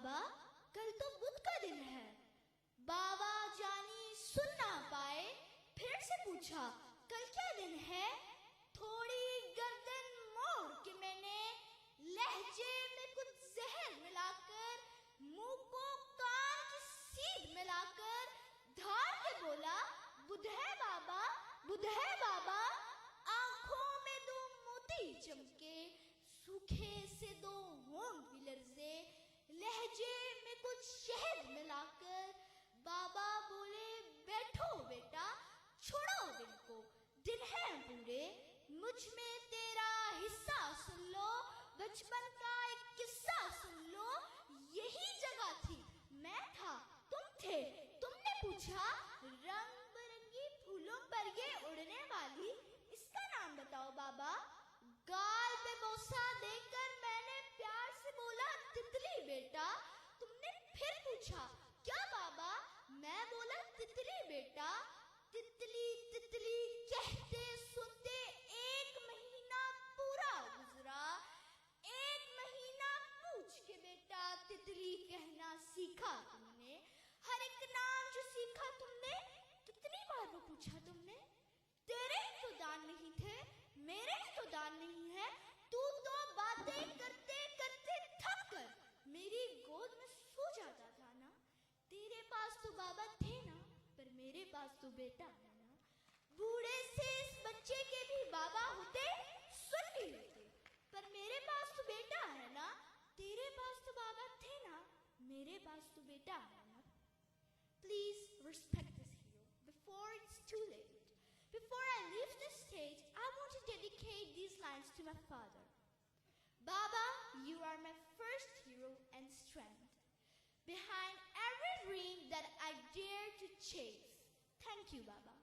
बाबा, कल तो बुध का दिन है। बाबा जानी सुन ना पाए, फिर से पूछा, कल क्या दिन है? थोड़ी गर्दन मोड़ के मैंने लहजे में कुछ जहर मिलाकर, मुंह को कान की सीध मिलाकर धार के बोला, बुध है बाबा, बुध है बाबा। आंखों में दो मोती चमके, सूखे से दो होंठ भी लर्जे, लहजे में कुछ शहद मिलाकर बाबा बोले, बैठो बेटा, छोड़ो दिन को, दिन है पूरे, मुझ में तेरा हिस्सा सुन लो, बचपन का एक किस्सा सुन लो। यही जगह थी, मैं था, तुम थे, तुमने पूछा, रंग बिरंगी फूलों पर ये उड़ने वाली, इसका नाम बताओ बाबा। गाल पे बोसा देकर मैंने प्यार से बोला, तितली बेटा। तुमने फिर पूछा, क्या बाबा? मैं बोला, तितली बेटा। तितली तितली कहते सुनते 1 महीना पूरा गुजरा। 1 महीना पूछ के बेटा तितली कहना सीखा तुमने। हर एक नाम जो सीखा तुमने, कितनी बार वो पूछा तुमने? तेरे ही तो दान नहीं थे, मेरे ही तो दान नहीं है। तू तो बातें करते करते थक कर मेरी गोद में सो जाता था ना। तेरे पास तो बाबा थे ना, पर मेरे पास तो बेटा है ना। बूढ़े से इस बच्चे के भी बाबा होते, सुन भी लेते, पर मेरे पास तो बेटा है ना। तेरे पास तो बाबा थे ना, मेरे पास तो बेटा है ना। Please respect this hero before it's too late. Before I leave this stage, I want to dedicate these lines to my father. Baba, you are my first hero and strength. Behind every dream that I dare to chase. Thank you, Baba.